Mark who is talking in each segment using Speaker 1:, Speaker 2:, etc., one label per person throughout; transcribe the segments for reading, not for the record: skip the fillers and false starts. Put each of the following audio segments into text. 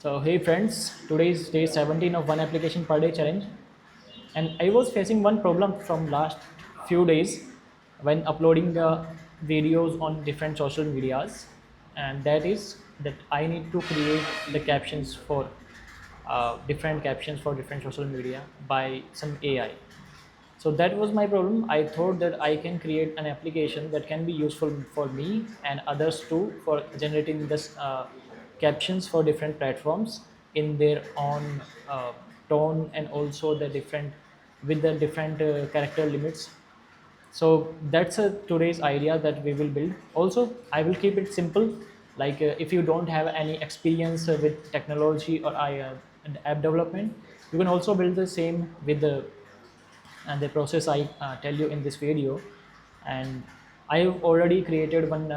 Speaker 1: So hey friends, today is day 17 of one application per day challenge, and I was facing one problem from last few days when uploading the videos on different social medias, and that is that I need to create the captions for different captions for different social media by some AI. So that was my problem. I thought that I can create an application that can be useful for me and others too for generating this captions for different platforms in their own tone and also the different with the different character limits. So that's today's idea that we will build. Also I will keep it simple, like if you don't have any experience with technology or and app development, you can also build the same with the process I tell you in this video. And I have already created one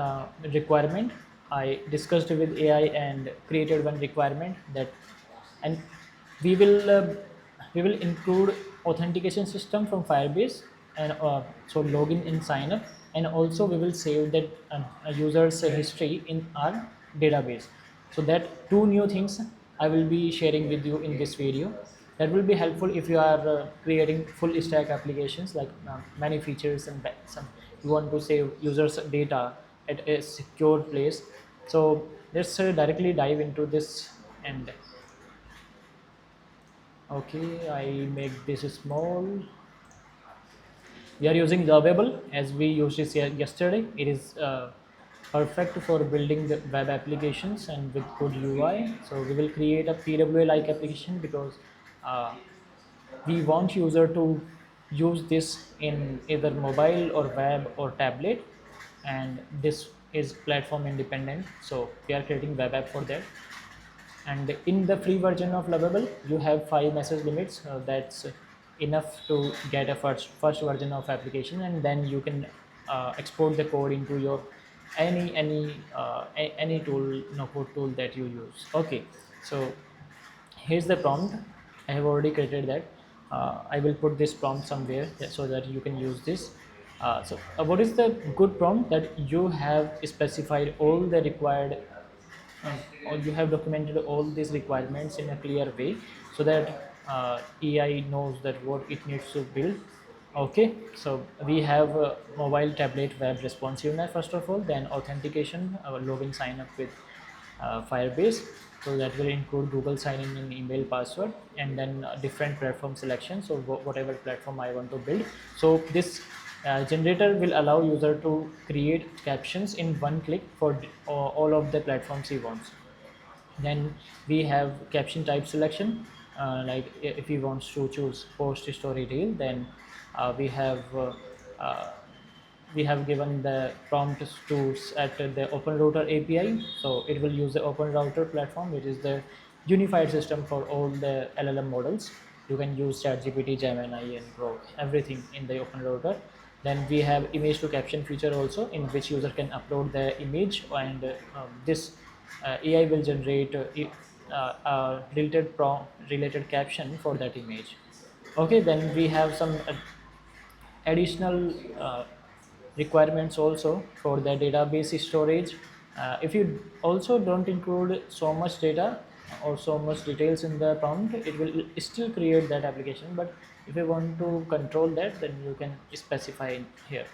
Speaker 1: requirement. I discussed with AI and created one requirement that, and we will uh, we will include authentication system from Firebase, and so login and sign up, and also we will save that user's history in our database. So that two new things I will be sharing with you in this video. That will be helpful if you are creating full stack applications like many features and some you want to save users data at a secure place. So let's directly dive into this. And okay, I make this small. We are using Lovable as we used it yesterday. It is perfect for building the web applications and with good UI. So we will create a PWA like application because uh, we want user to use this in either mobile or web or tablet, and this is platform independent. So we are creating web app for that. And in the free version of Lovable you have 5 message limits. That's enough to get a first version of application, and then you can export the code into your any tool, no code tool that you use. Okay, so here's the prompt. I have already created that. I will put this prompt somewhere so that you can use this. What is the good prompt? That you have specified all the required, or you have documented all these requirements in a clear way so that AI knows that what it needs to build. Okay, so we have mobile, tablet, web responsiveness first of all, then authentication, login, sign up with Firebase. So that will include Google sign in and email password, and then different platform selection. So whatever platform I want to build. So this generator will allow user to create captions in one click for all of the platforms he wants. Then we have caption type selection, like if he wants to choose post, story, reel, then uh, we have given the prompts to set the OpenRouter API. So it will use the OpenRouter platform, which is the unified system for all the LLM models. You can use ChatGPT, Gemini, and Grok, everything in the OpenRouter. Then we have image to caption feature also, in which user can upload the image, and this AI will generate related caption for that image. Okay, then we have some additional requirements also for the database storage. If you also don't include so much data or so much details in the prompt, it will still create that application. But if you want to control that, then you can specify here.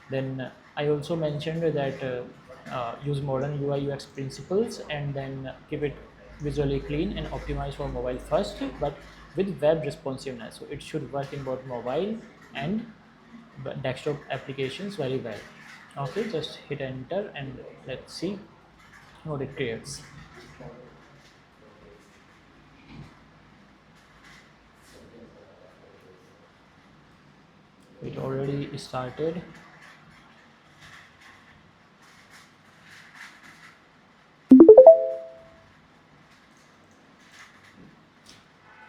Speaker 1: Then I also mentioned that use modern UI UX principles, and then keep it visually clean and optimized for mobile first, but with web responsiveness. So it should work in both mobile and desktop applications very well. Okay, just hit enter and let's see what it creates. It already started.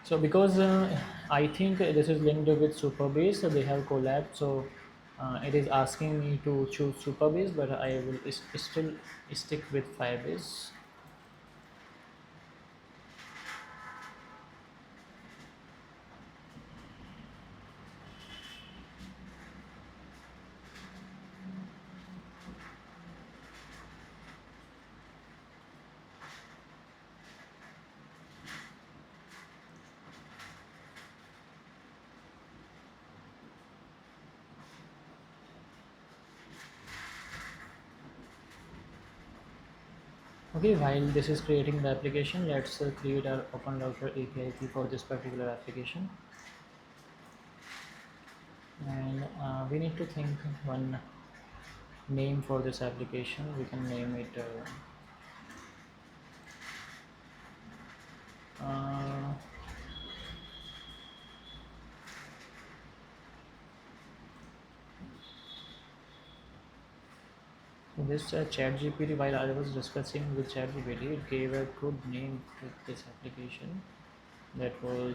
Speaker 1: So because I think this is linked with Superbase, so they have collabed. So it is asking me to choose Superbase, but I will still stick with Firebase. Okay, while this is creating the application, let's create our OpenRouter API key for this particular application. And we need to think one name for this application. We can name it uh, this chat GPT. While I was discussing with chat GPT, it gave a good name to this application. That was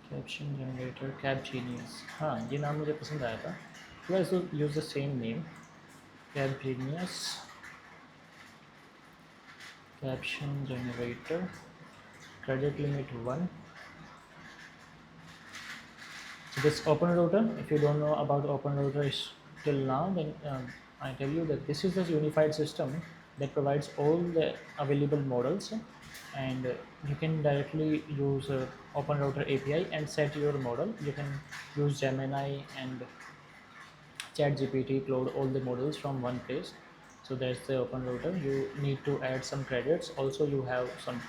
Speaker 1: caption generator CapGenius. हाँ, ये नाम मुझे पसंद आया था. Let's use the same name, CapGenius caption generator. Credit limit 1. So this OpenRouter, if you don't know about OpenRouter till now, then I tell you that this is the unified system that provides all the available models, and you can directly use OpenRouter API and set your model. You can use Gemini and ChatGPT, Cloud, all the models from one place. So that's the OpenRouter. You need to add some credits. Also, you have some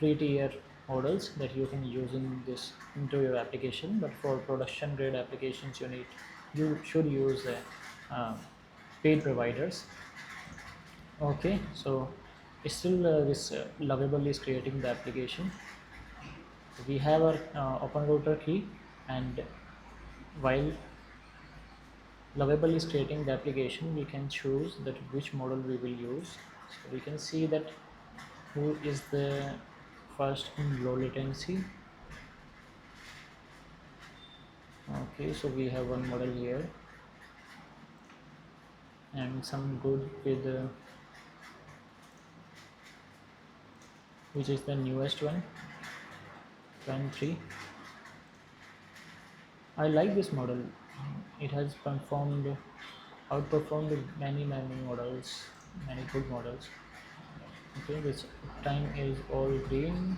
Speaker 1: free tier models that you can use in this into your application. But for production grade applications, you should use paid providers. Okay, so still this Lovable is creating the application. We have our OpenRouter key, and while Lovable is creating the application, we can choose that which model we will use. So we can see that who is the first in low latency. Okay, so we have one model here and some good with which is the newest one, 23. I like this model. It has outperformed many models, many good models. Okay, this time is all green,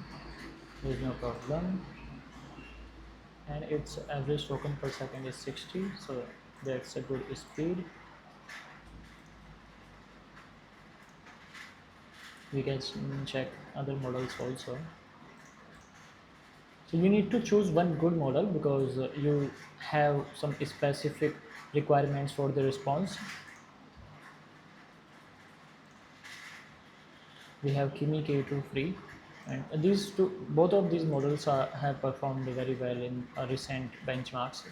Speaker 1: there is no problem, and its average token per second is 60, so that's a good speed. We can check other models also. So you need to choose one good model because you have some specific requirements for the response. We have Kimi K2 free, and both of these models have performed very well in recent benchmarks.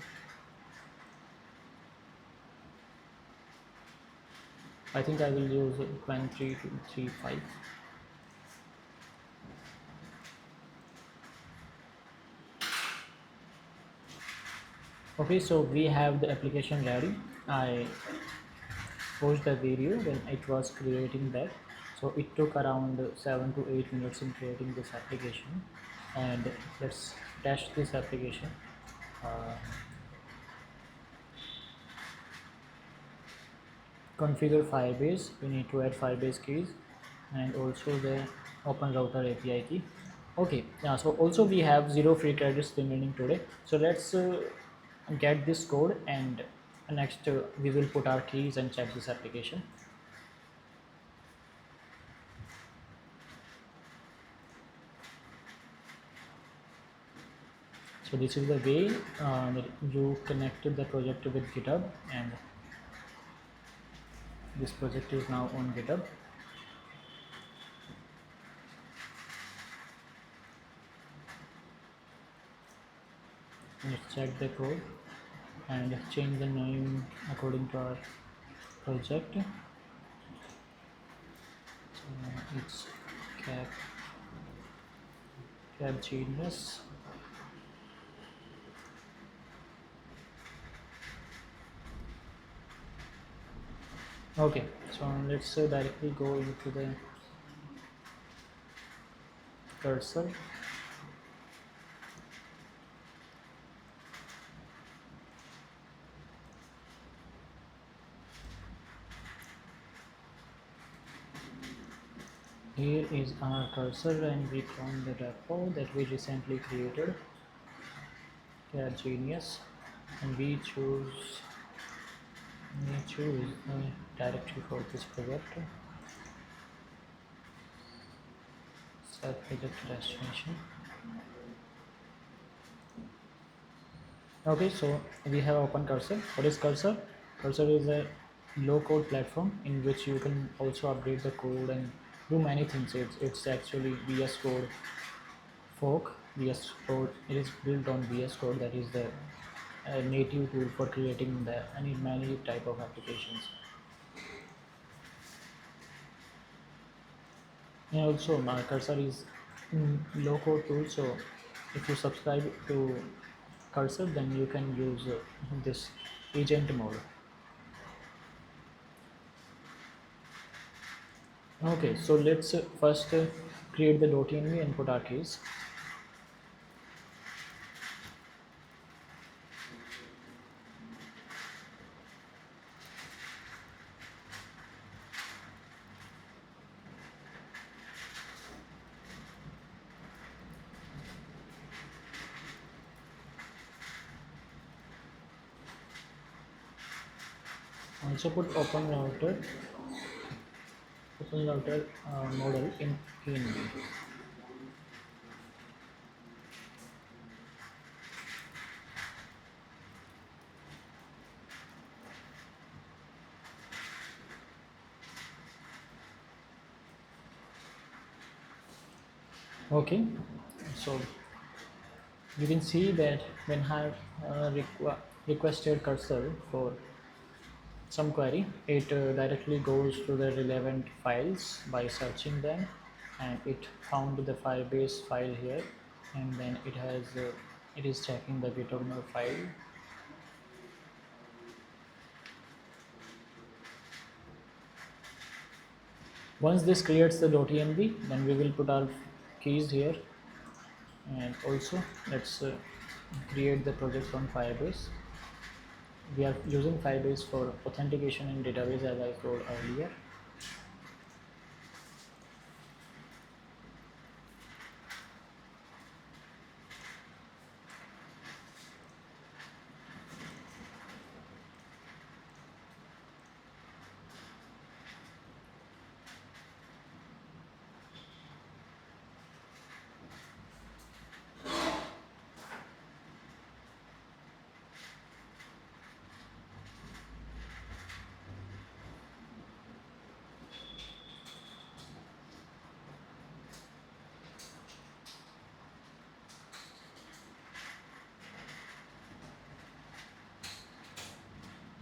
Speaker 1: I think I will use Quen 3235. Okay, so we have the application ready. I watched the video when it was creating that. So it took around 7 to 8 minutes in creating this application. And let's test this application. Uh, Configure Firebase. We need to add Firebase keys and also the OpenRouter API key. Okay, yeah, so also we have 0 free credits remaining today. So let's get this code, and next we will put our keys and check this application. So this is the way that you connected the project with GitHub, and this project is now on GitHub. Let's check the code and change the name according to our project. So it's CapGenius. Okay, so let's directly go into the cursor. Here is our cursor, and we clone the repo that we recently created, CapGenius, and we choose We choose the directory for this project. Set project destination. Okay, so we have open cursor. What is cursor? Cursor is a low code platform in which you can also update the code and do many things. It's actually VS Code fork. VS Code, it is built on VS Code, that is the native tool for creating the many type of applications. And also my cursor is low code tool, so if you subscribe to cursor then you can use this agent mode. Okay, so let's first create the .env and put our keys. Also put open router model in env. Okay, so you can see that when I requested cursor for some query, it directly goes to the relevant files by searching them, and it found the Firebase file here, and then it is checking the GitHub file. Once this creates the .env, then we will put our keys here, and also let's create the project on Firebase. We are using Firebase for authentication and database, as I told earlier.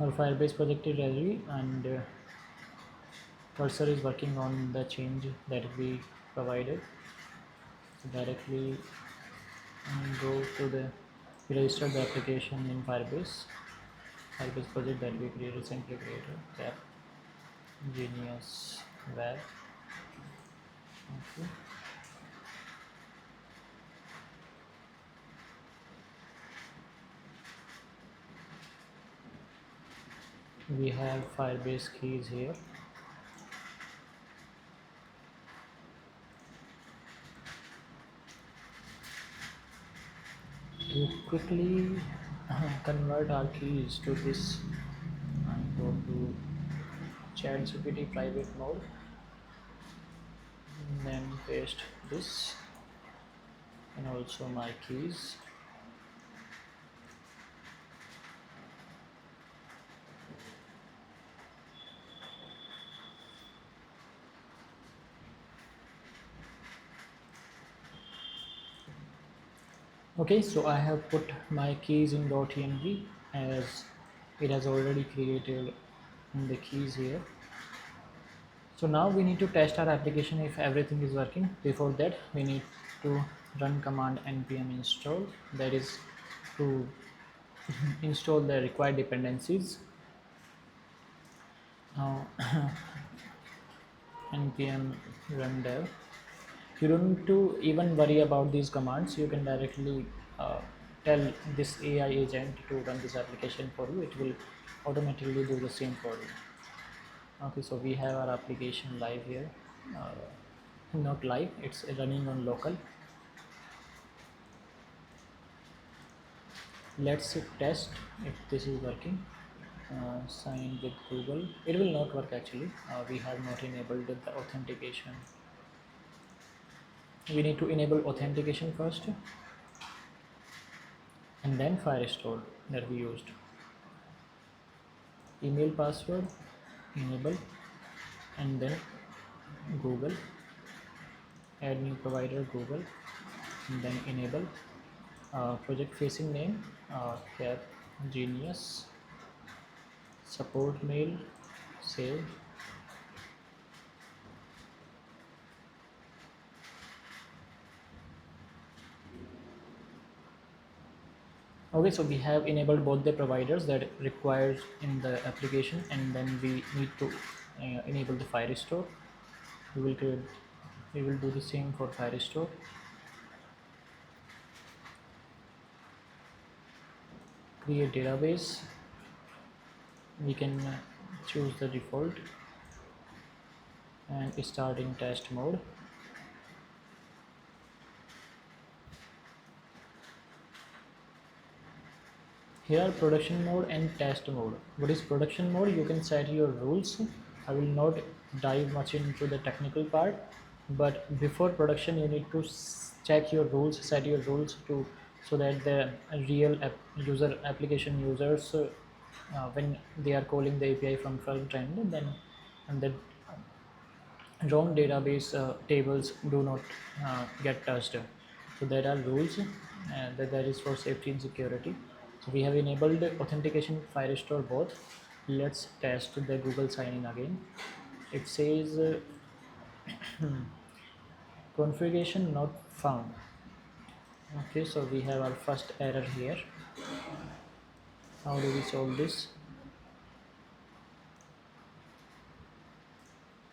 Speaker 1: Our Firebase project is ready, and cursor is working on the change that we provided. So directly go to the register the application in Firebase project that we recently created, CapGenius web. Okay. We have Firebase keys here. To quickly convert our keys to this, and go to ChatGPT private mode, and then paste this and also my keys. Okay, so I have put my keys in .env, as it has already created the keys here. So now we need to test our application if everything is working. Before that, we need to run command npm install, that is to install the required dependencies. Now npm run dev. You don't need to even worry about these commands. You can directly tell this AI agent to run this application for you. It will automatically do the same for you. Okay, so we have our application live here. Not live, it's running on local. Let's test if this is working. sign with Google. It will not work actually. We have not enabled the authentication. We need to enable authentication first and then Firestore that we used. Email password, enable, and then Google, add new provider Google, and then enable. Project facing name, CapGenius, support mail, save. Okay, so we have enabled both the providers that requires in the application, and then we need to enable the Firestore. We will do the same for Firestore. Create database. We can choose the default and start in test mode. Here are production mode and test mode. What is production mode? You can set your rules. I will not dive much into the technical part, but before production you need to check your rules, set your rules to so that the real application users when they are calling the API from front end, then and the wrong database tables do not get touched. So there are rules that is for safety and security. So we have enabled authentication Firestore both. Let's test the Google sign-in again. It says configuration not found. Okay, so we have our first error here. How do we solve this?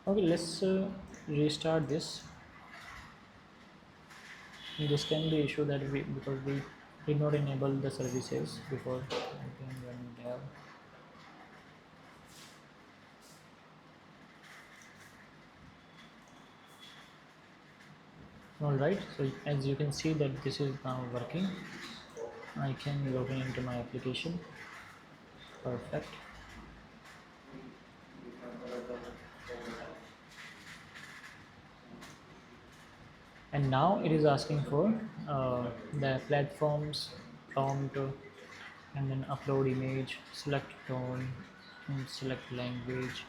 Speaker 1: Okay, let's restart this. This can be issue that we because we did not enable the services before. When we have alright, so as you can see that this is now working. I can log in into my application. Perfect. And now it is asking for the platforms prompt and then upload image, select tone, and select language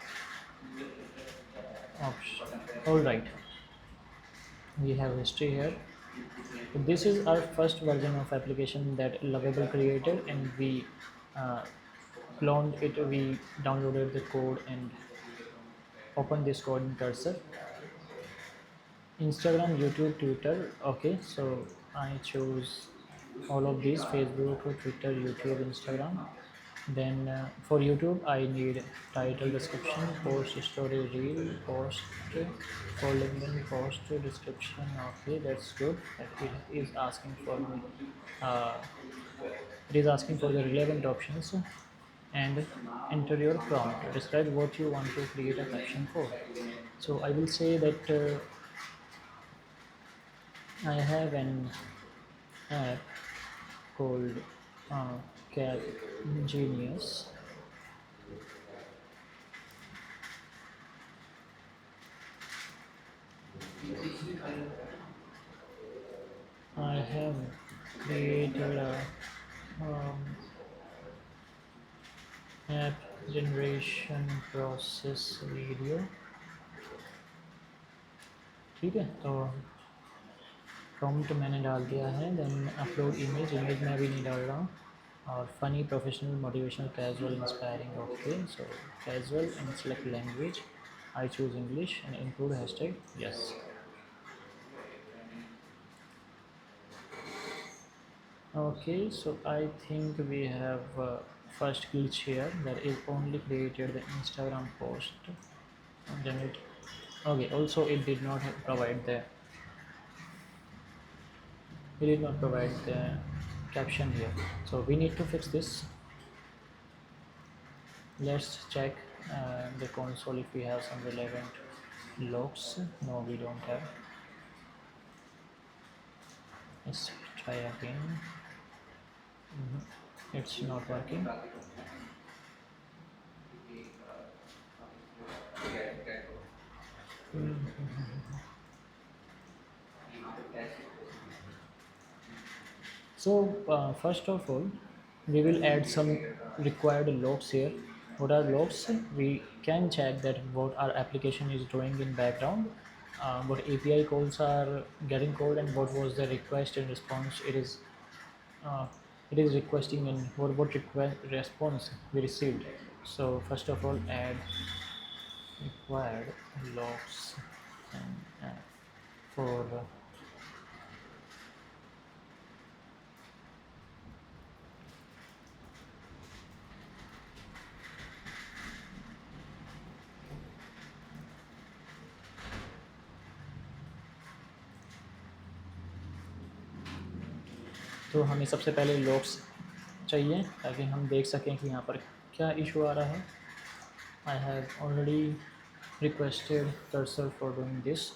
Speaker 1: option. Alright, we have history here. So this is our first version of application that Lovable created, and we cloned it. We downloaded the code and opened this code in cursor. Instagram, YouTube, Twitter. Okay, so I chose all of these: Facebook, Twitter, YouTube, Instagram. Then for YouTube, I need title, description, post, story, reel, post, column, post, description. Okay, that's good. That it is asking for me. Uh, it is asking for the relevant options and enter your prompt. Describe what you want to create a caption for. So I will say that I have an app called CapGenius. I have created a app generation process video. ठीक है, तो prompt मैंने डाल दिया है. Then upload image मैं अभी नहीं डाल रहा हूँ. और funny, professional, motivational, casual, inspiring. Okay, so casual and select language. I choose English and include hashtag yes. Okay, so I think we have first glitch here, that is only created the Instagram post, and then it okay, also it did not provide the caption here, so we need to fix this. Let's check the console if we have some relevant logs. No, we don't have. Let's try again. It's not working. So first of all, we will add some required logs here. What are logs? We can check that what our application is doing in background, what API calls are getting called, and what was the request and response uh, it is requesting, and what request response we received. So first of all, add required logs and for तो हमें सबसे पहले logs चाहिए ताकि हम देख सकें कि यहाँ पर क्या इशू आ रहा है. I have already requested cursor for doing this.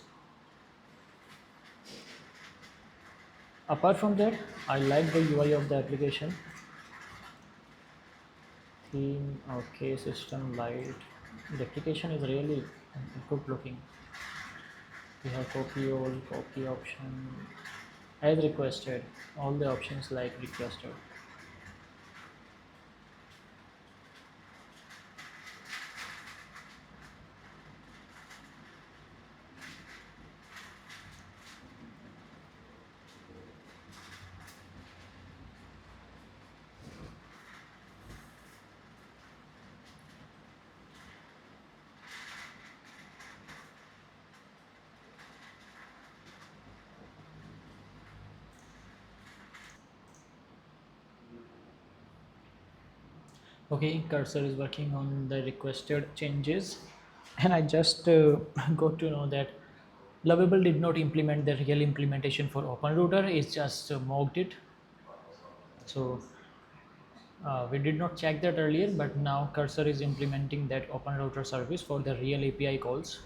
Speaker 1: Apart from that, I like the UI of the application. Theme, okay, system light. The application is really good looking. We have copy all, copy option, as requested. All the options like requested. Okay, cursor is working on the requested changes, and I just got to know that Lovable did not implement the real implementation for OpenRouter. It's just mocked it. So we did not check that earlier, but now Cursor is implementing that OpenRouter service for the real API calls.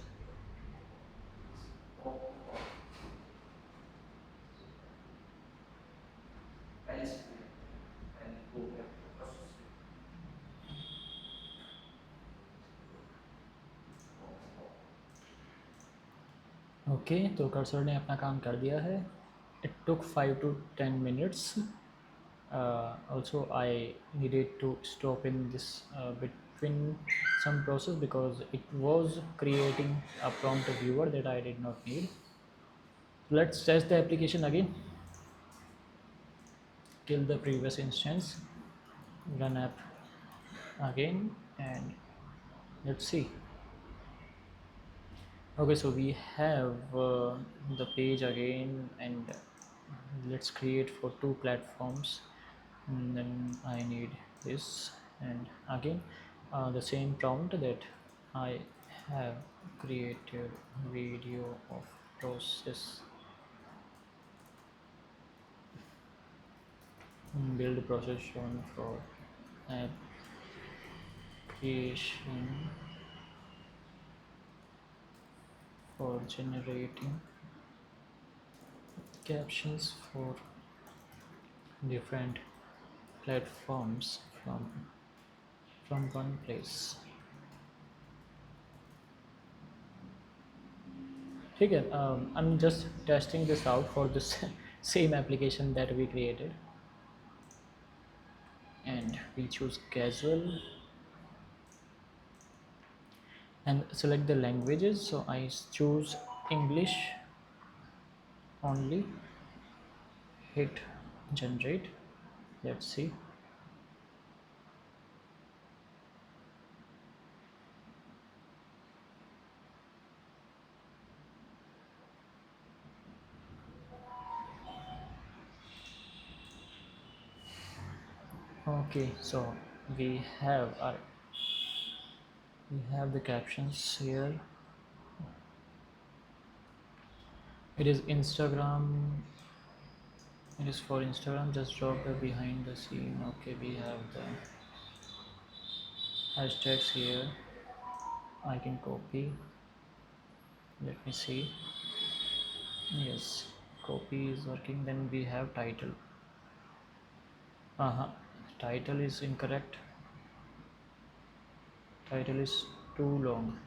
Speaker 1: Okay तो cursor ने अपना काम कर दिया है. It took 5 to 10 minutes. Also I needed to stop in this between some process because it was creating a prompt viewer that I did not need. Let's test the application again. Kill the previous instance, run app again, and let's see. Okay, so we have the page again, and let's create for two platforms. And then I need this, and again the same prompt that I have created video of process, build process shown for application for generating captions for different platforms from one place. ठीक है. I'm just testing this out for this same application that we created, and we choose casual and select the languages. So I choose English only, hit generate. Let's see. Okay, so we have the captions here. It is Instagram. It is for Instagram. Just drop the behind the scene. Okay, we have the hashtags here. I can copy. Let me see. Yes, copy is working. Then we have title. Title is incorrect. Title is too long.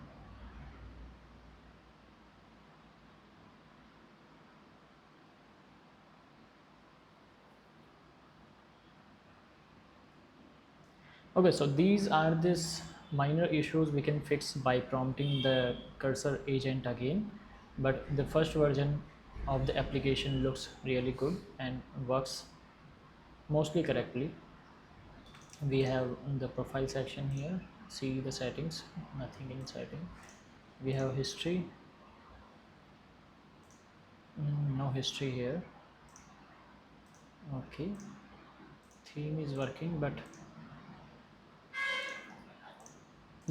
Speaker 1: Okay, so these are these minor issues we can fix by prompting the cursor agent again, but the first version of the application looks really good and works mostly correctly. We have the profile section here, see the settings, nothing in setting. We have history. No history here. Okay, theme is working, but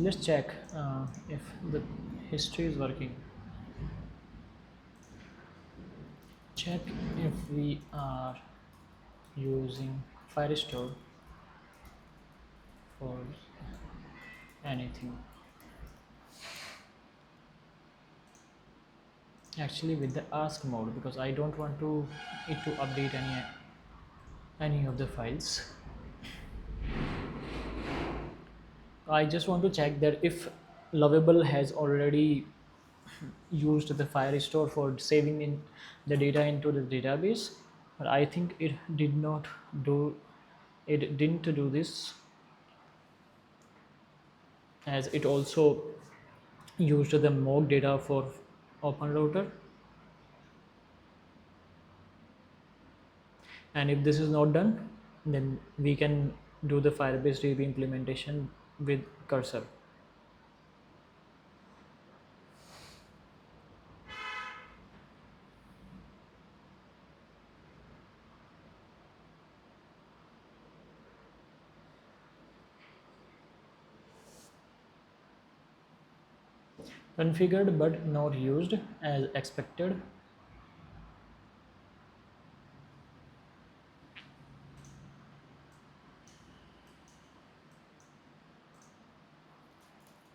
Speaker 1: let's check if the history is working. Check if we are using Firestore for anything. Actually, with the ask mode, because I don't want to it to update any of the files. I just want to check that if Lovable has already used the Firestore for saving in the data into the database, but I think it did not do it didn't do this, as it also used the mock data for OpenRouter. And if this is not done, then we can do the Firebase DB implementation with cursor. Configured but not used as expected.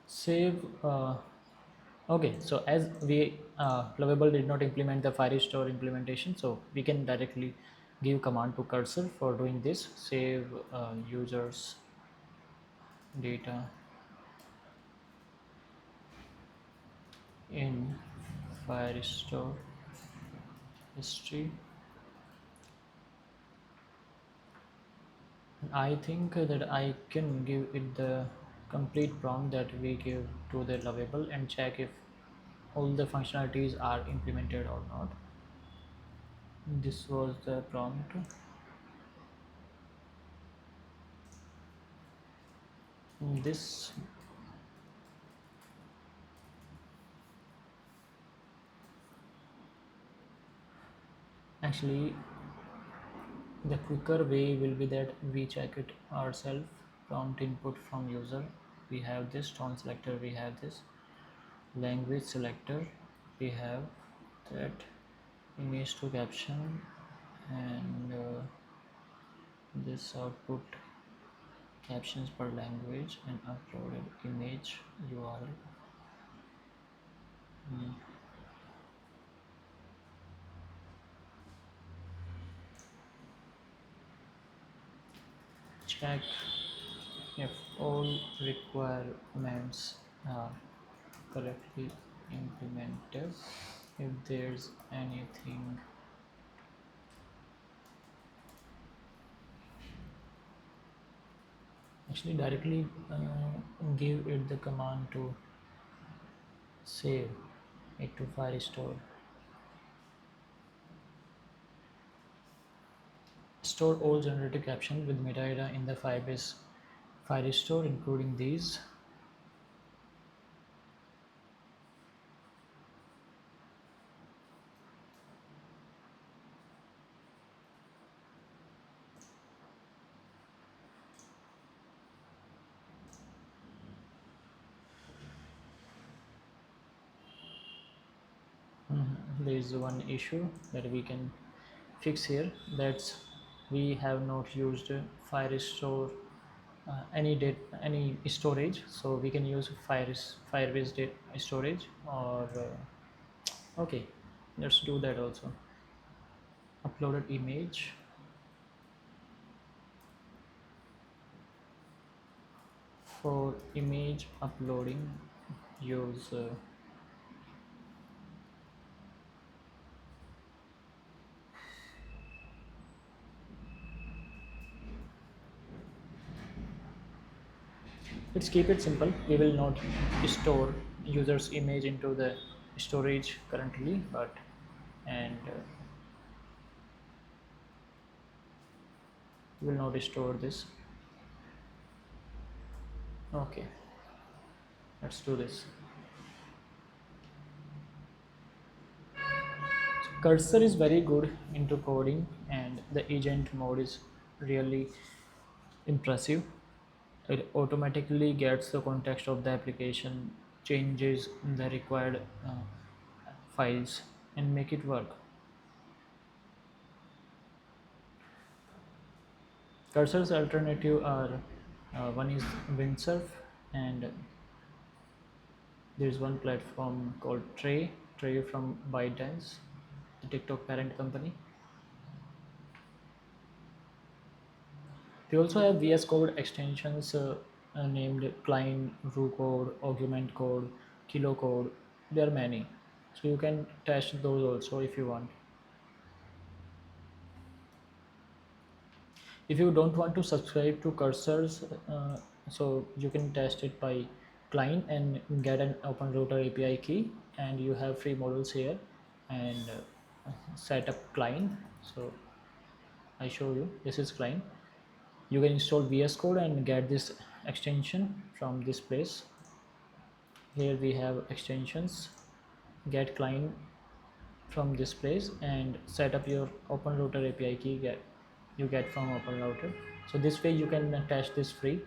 Speaker 1: Save. Okay, so as we Lovable did not implement the Firestore implementation, so we can directly give command to cursor for doing this. Save users data in Firestore history. I think that I can give it the complete prompt that we give to the Lovable and check if all the functionalities are implemented or not. This was the prompt. This actually, the quicker way will be that we check it ourselves. Prompt input from user, we have this. Tone selector, we have this. Language selector, we have that. Image to caption, and this output captions per language and uploaded image URL. Check if all requirements are correctly implemented. If there's anything, actually directly give it the command to save it to Firestore. Store all generated captions with metadata in the Firebase Firestore, including these. There is one issue that we can fix here. That's we have not used Firestore any storage, so we can use Firebase storage, or okay, let's do that also. Uploaded image. For image uploading, use Let's keep it simple. We will not store users image into the storage currently, but and we will not store this. Okay, let's do this. Cursor is very good into coding, and the agent mode is really impressive. It automatically gets the context of the application, changes the required files, and make it work. Cursor's alternative are one is Windsurf, and there is one platform called Tray from ByteDance, the TikTok parent company. We also have VS Code extensions named Cline, RuCode, Augment Code, Kilo Code. There are many, so you can test those also if you want. If you don't want to subscribe to Cursors, so you can test it by Cline and get an OpenRouter API key, and you have free models here, and set up Cline. So I show you. This is Cline. You can install VS Code and get this extension from this place. Here we have extensions. Get client from this place and set up your OpenRouter API key you get from OpenRouter. So this way you can test this free.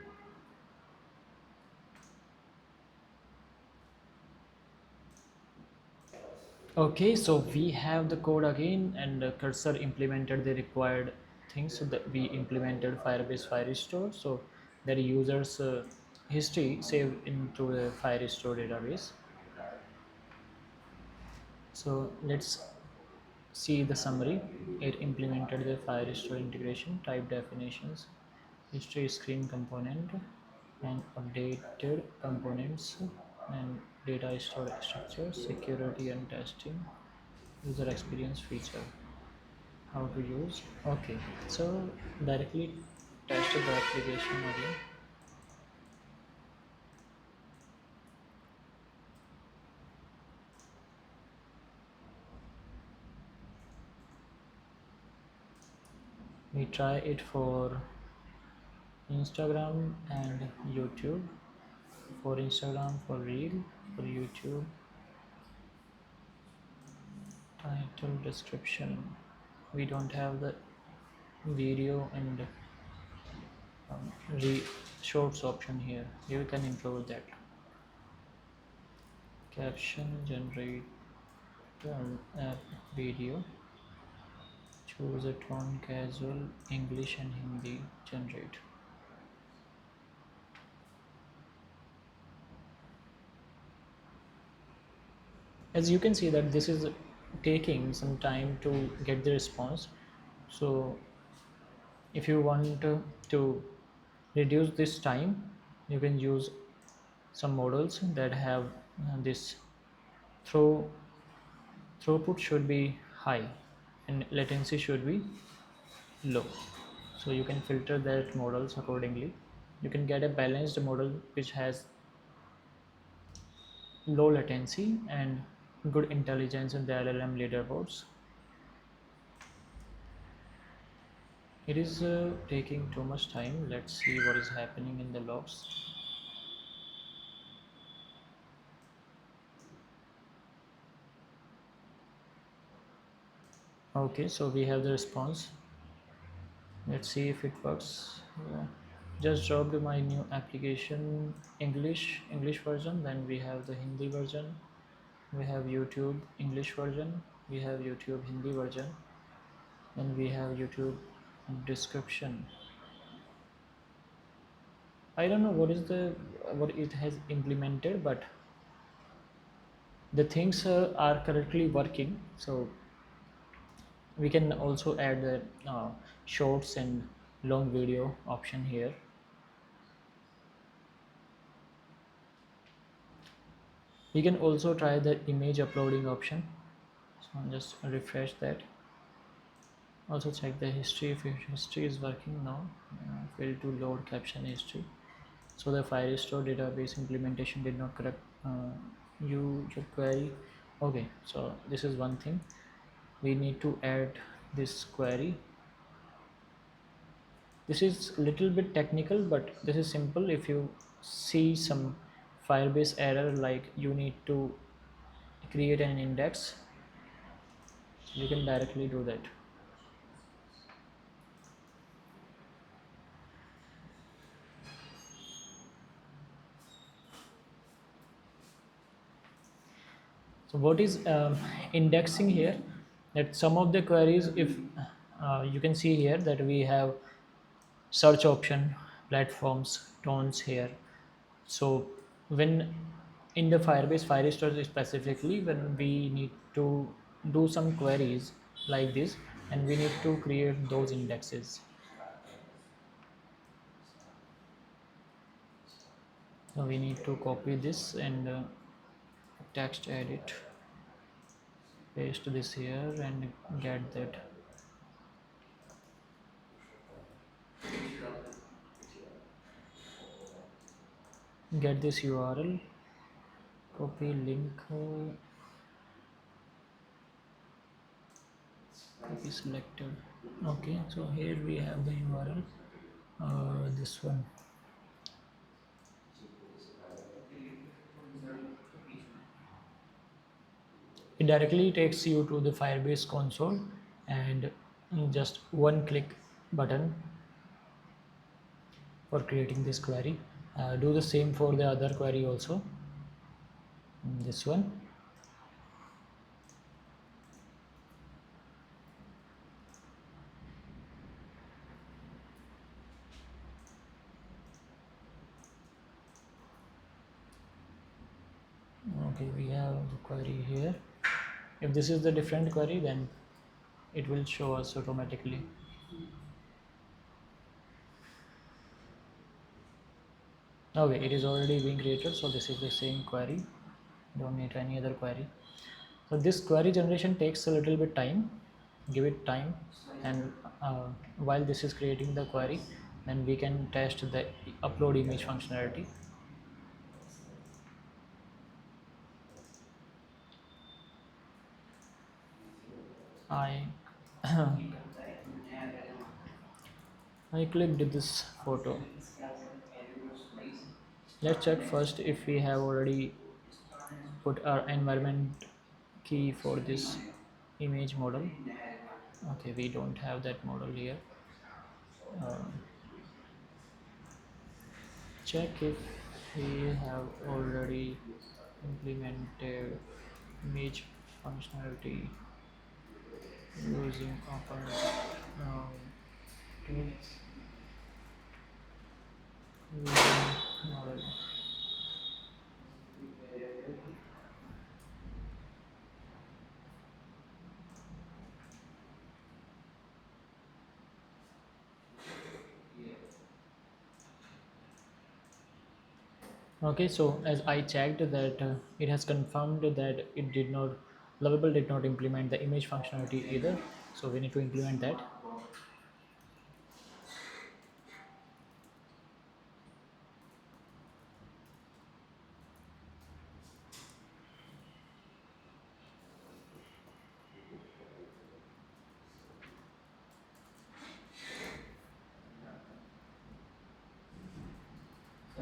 Speaker 1: Okay, so we have the code again, and Cursor implemented the required things. So that we implemented Firebase Firestore, so that users history saved into the Firestore database. So let's see the summary. It implemented the Firestore integration, type definitions, history screen component, and updated components, and data store structure, security and testing, user experience feature, how to use. Okay, so directly test the application again. We try it for Instagram and YouTube. For Instagram, for Reel, for YouTube, title, description. We don't have the video and shorts option here. You can improve that. Caption, generate app video. Choose a tone, casual, English and Hindi. Generate. As you can see that this is taking some time to get the response. So if you want to reduce this time, you can use some models that have this throw throughput should be high and latency should be low. So you can filter that models accordingly. You can get a balanced model which has low latency and good intelligence in the LLM leaderboards. It is taking too much time. Let's see what is happening in the logs. Okay, so we have the response. Let's see if it works. Just dropped my new application English version. Then we have the Hindi version. We have YouTube English version. We have YouTube Hindi version. Then we have YouTube description. I don't know what it has implemented, but the things are correctly working. So we can also add the shorts and long video option here. We can also try the image uploading option. So I'll just refresh that. Also check the history if your history is working now. Fail to load caption history. So the Firestore database implementation did not correct your query. Okay, so this is one thing. We need to add this query. This is a little bit technical, but this is simple. If you see some Firebase error, like you need to create an index, you can directly do that. So what is indexing here? That some of the queries, if you can see here that we have search option, platforms, tones here. So when in the Firebase Firestore specifically, when we need to do some queries like this, and we need to create those indexes. So we need to copy this and text edit, paste this here and get that. Get this URL, copy link, copy selected. Okay, so here we have the URL, this one. It directly takes you to the Firebase console and just one click button for creating this query. Do the same for the other query also. This one. Okay, we have the query here. If this is the different query, then it will show us automatically. Okay, it is already being created, so this is the same query. Don't need any other query. So this query generation takes a little bit time. Give it time, and while this is creating the query, then we can test the upload image functionality. I I clicked this photo. Let's check first if we have already put our environment key for this image model. Okay, we don't have that model here. Um, check if we have already implemented image functionality using open tools using model. Okay, so as I checked that it has confirmed that it did not, Lovable did not implement the image functionality either. So we need to implement that.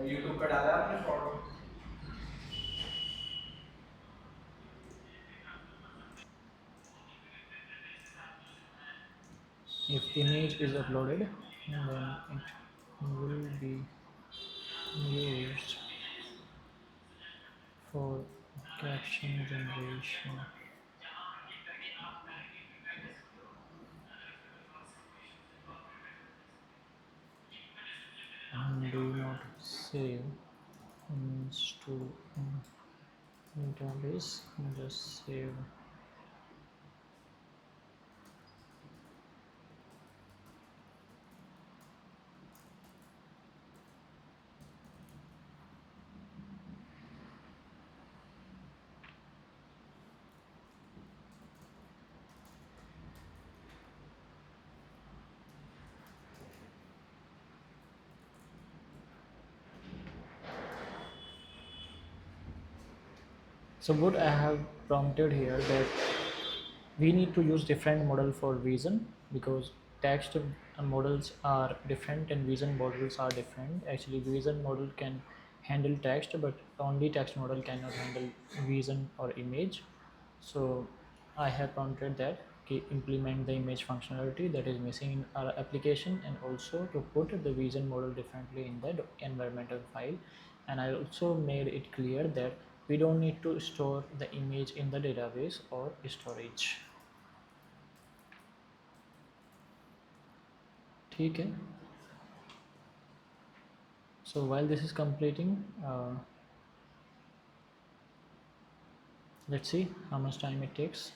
Speaker 2: YouTube पे डाला आपने short
Speaker 1: If image is uploaded, then it will be used for caption generation. And do not save image to database, just save. So what I have prompted here that we need to use different model for vision, because text models are different and vision models are different. Actually vision model can handle text, but only text model cannot handle vision or image. So I have prompted that implement the image functionality that is missing in our application, and also to put the vision model differently in the environmental file. And I also made it clear that we don't need to store the image in the database or storage. ठीक है. So while this is completing, let's see how much time it takes.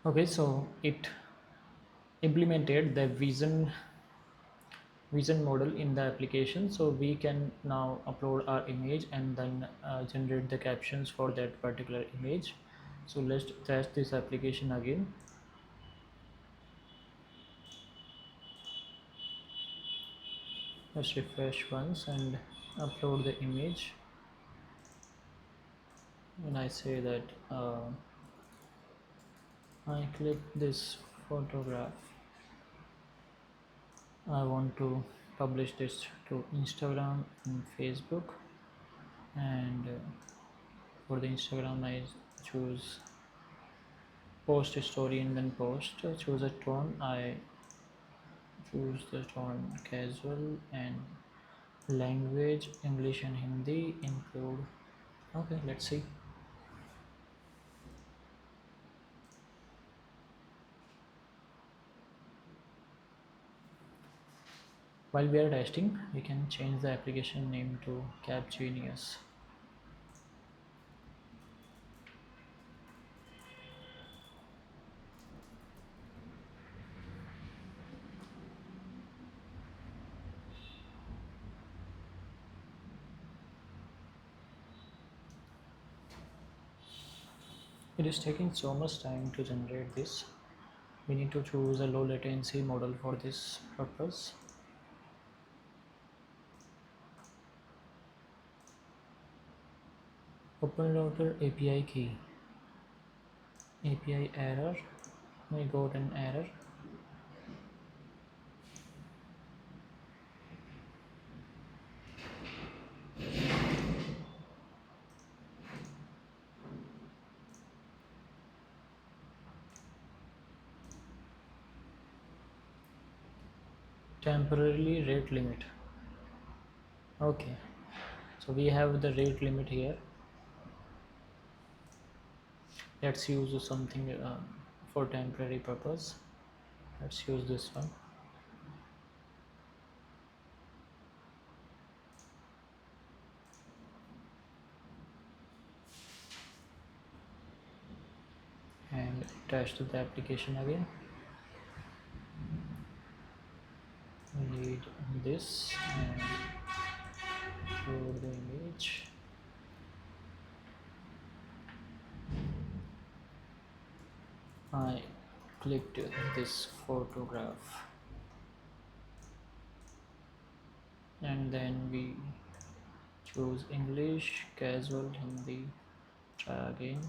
Speaker 1: Okay, so it implemented the vision model in the application, so we can now upload our image and then generate the captions for that particular image. So let's test this application again. Let's refresh once and upload the image. When I say that I click this photograph, I want to publish this to Instagram and Facebook, and for the Instagram I choose post story and then post. Choose a tone, I choose the tone casual, and language English and Hindi include. Okay, let's see. While we are testing, we can change the application name to CapGenius. It is taking so much time to generate this. We need to choose a low latency model for this purpose. OpenRouter API key. API error. We got an error. Temporarily rate limit. Okay, so we have the rate limit here. Let's use something for temporary purpose. Let's use this one. And test the application again. We need this and upload the image. I clicked this photograph, and then we choose English, casual, Hindi. Try again.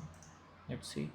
Speaker 1: Let's see.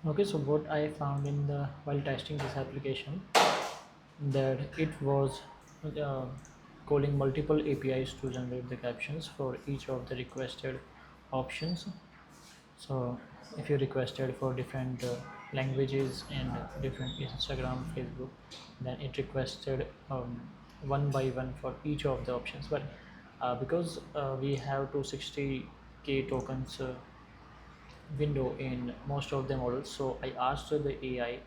Speaker 1: Okay, so what I found in the while testing this application, that it was uh, calling multiple APIs to generate the captions for each of the requested options. So if you requested for different languages and different Instagram, Facebook. Then it requested one by one for each of the options. But because we have 260k tokens window in most of the models, so I asked the AI,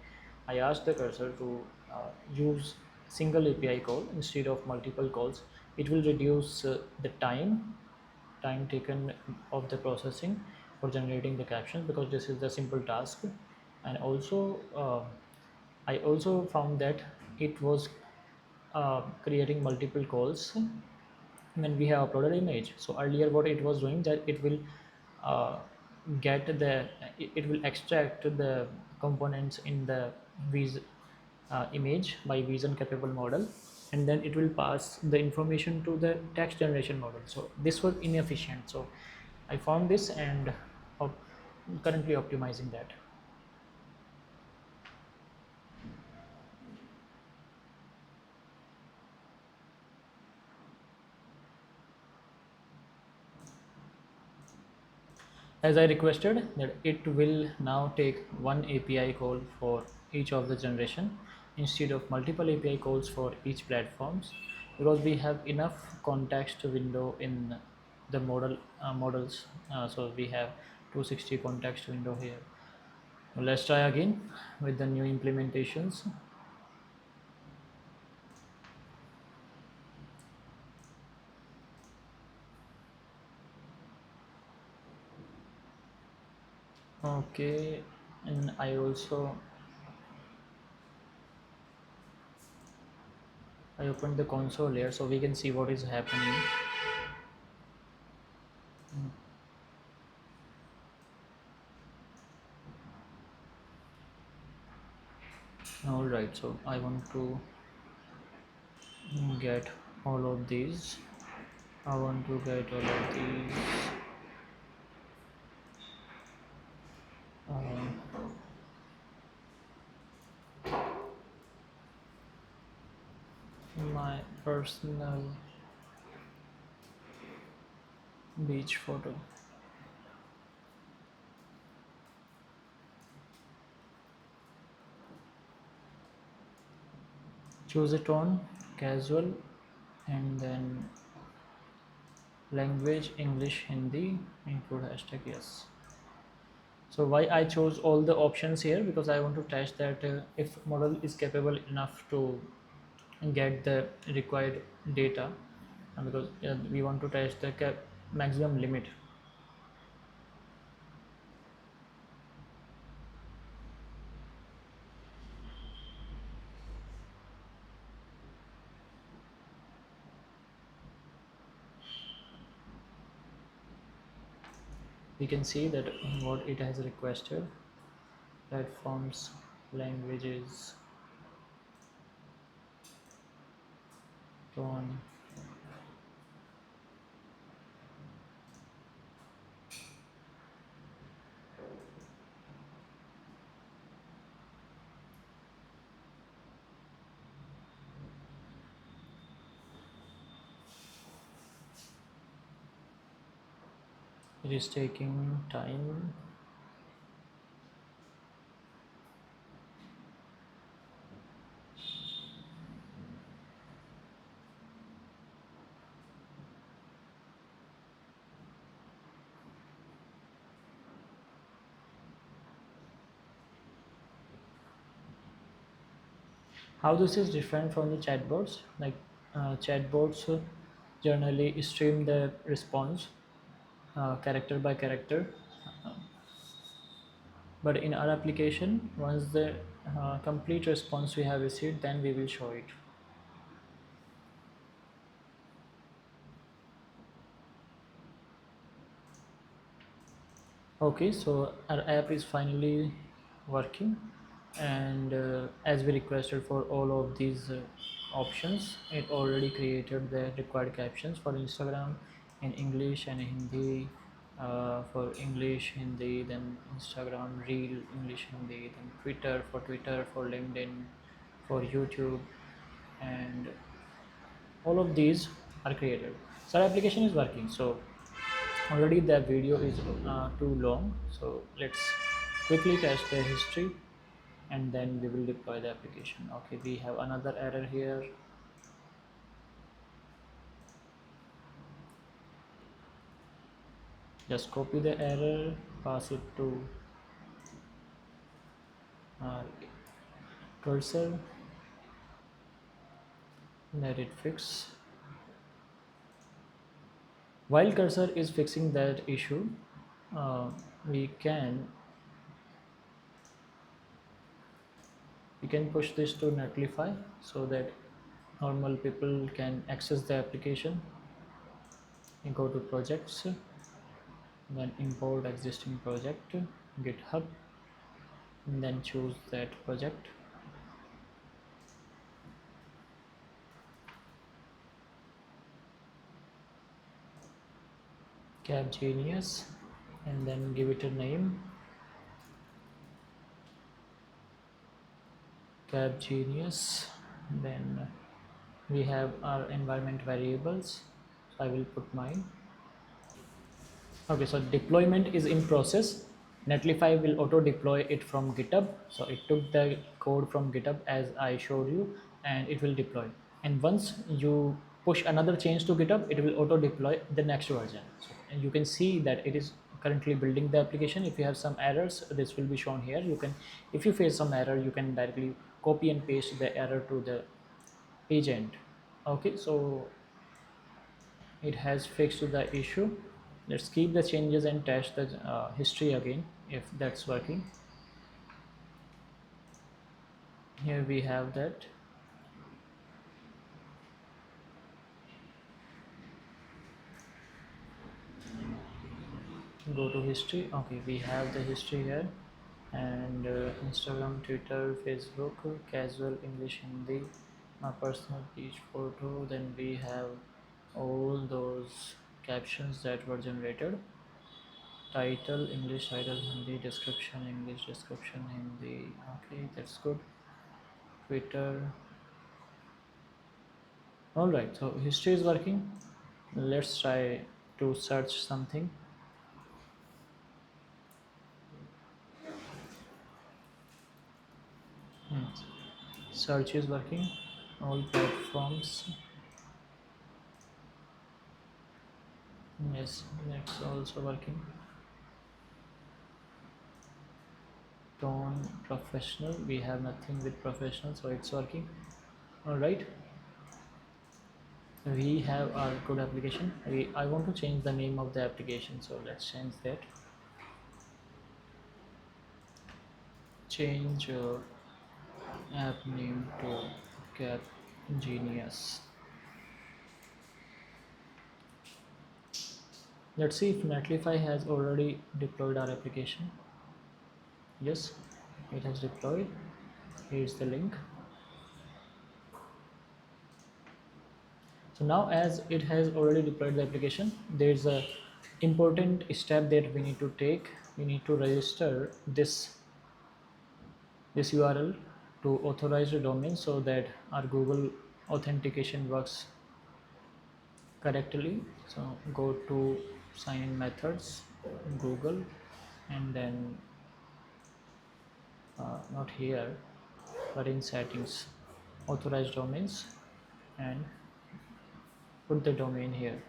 Speaker 1: I asked the cursor to use single API call instead of multiple calls. It will reduce the time taken of the processing for generating the captions, because this is the simple task. And also I also found that it was creating multiple calls when we have uploaded image. So earlier what it was doing, that it will uh, get the it will extract the components in the vis image by vision capable model, and then it will pass the information to the text generation model. So this was inefficient, so I found this and op- currently optimizing that. As I requested, that it will now take one API call for each of the generation instead of multiple API calls for each platforms, because we have enough context window in the models. So we have 260 context window here. Let's try again with the new implementations. Okay, and I opened the console here so we can see what is happening. All right, so I want to get all of these. I want to get all of these. um, my personal beach photo. Choose a tone, casual, and then language English, Hindi, include hashtag yes. So why I chose all the options here, because I want to test that if model is capable enough to get the required data, and because we want to test the maximum limit. We can see that what it has requested: platforms, languages, tone. It is taking time. How this is different from the chatbots? Like chatbots generally stream the response character by character, but in our application, once the complete response we have received, then we will show it. Okay, so our app is finally working, and as we requested for all of these options, it already created the required captions for Instagram in English and Hindi, for English, Hindi, then Instagram Reel, English, Hindi, then Twitter, for LinkedIn, for YouTube, and all of these are created. So our application is working. So already the video is too long, so let's quickly test the history. and then we will deploy the application. Okay, we have another error here. Just copy the error, pass it to our cursor, let it fix. While cursor is fixing that issue, uh, we can push this to Netlify so that normal people can access the application. You go to projects, then import existing project, GitHub, and then choose that project. CapGenius, and then give it a name, CapGenius. Then we have our environment variables, so I will put mine. Okay, so deployment is in process. Netlify will auto deploy it from GitHub. So it took the code from GitHub as I showed you, and it will deploy. And once you push another change to GitHub, it will auto deploy the next version. So, and you can see that it is currently building the application. If you have some errors, this will be shown here. You can, if you face some error, you can directly copy and paste the error to the page end. Okay, so it has fixed the issue. Let's keep the changes and test the history again if that's working. Here we have that. Go to history. Okay, we have the history here, and Instagram, Twitter, Facebook, casual English, Hindi, my personal beach photo. Then we have all those captions that were generated. Title English, title Hindi, description English, description Hindi. Okay, that's good. Twitter. All right, so history is working. Let's try to search something. Search is working. All platforms. Yes, that's also working. Tone professional. We have nothing with professional, so it's working. All right. We have our code application. I want to change the name of the application, so let's change that. Change app name to CapGenius. Let's see if Netlify has already deployed our application. Yes, it has deployed. Here's the link. So now as it has already deployed the application, there's a important step that we need to take. We need to register this URL to authorized domain so that our Google authentication works correctly. So go to sign in methods, Google, and then not here, but in settings, authorized domains, and put the domain here.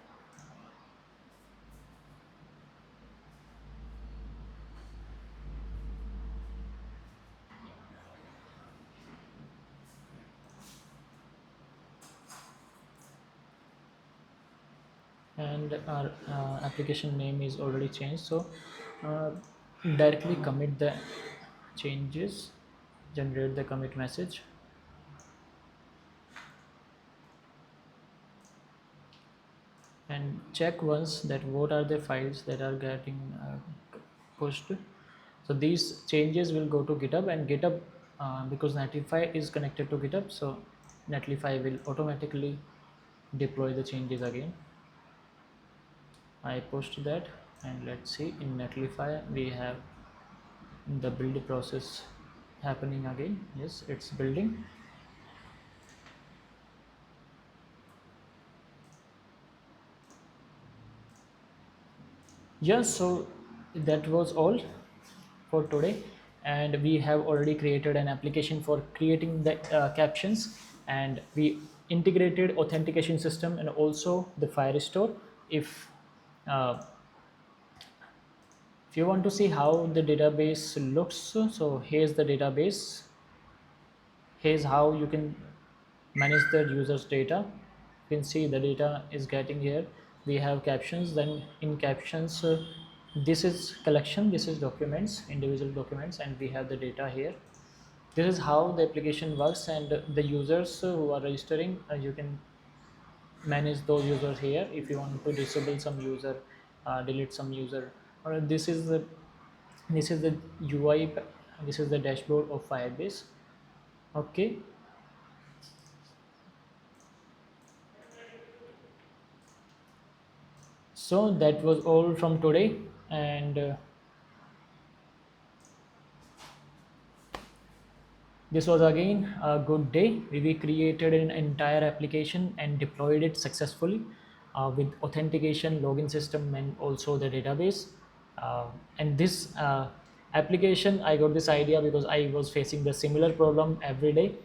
Speaker 1: And our application name is already changed, so uh, directly commit the changes, generate the commit message, and check once that what are the files that are getting pushed. So these changes will go to GitHub, and GitHub, because Netlify is connected to GitHub, so Netlify will automatically deploy the changes again. I post that, and let's see, in Netlify we have the build process happening again. Yes, it's building. Yes, so that was all for today, and we have already created an application for creating the captions, and we integrated authentication system and also the Firestore. if uh, if you want to see how the database looks, so here's the database. Here's how you can manage the user's data. You can see the data is getting here. We have captions, then in captions, this is collection, this is documents, individual documents, and we have the data here. This is how the application works, and the users who are registering, you can manage those users here. If you want to disable some user, delete some user, or this is the UI, this is the dashboard of Firebase. Okay, so that was all from today, and this was again a good day. We created an entire application and deployed it successfully with authentication, login system, and also the database. And this application, I got this idea because I was facing the similar problem every day.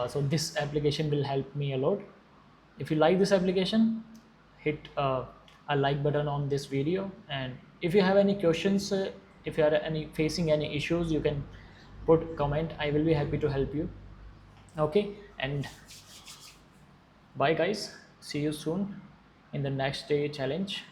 Speaker 1: So this application will help me a lot. If you like this application, hit a like button on this video, and if you have any questions, if you are any facing any issues, you can put comment. I will be happy to help you. Okay, and bye guys, see you soon in the next day challenge.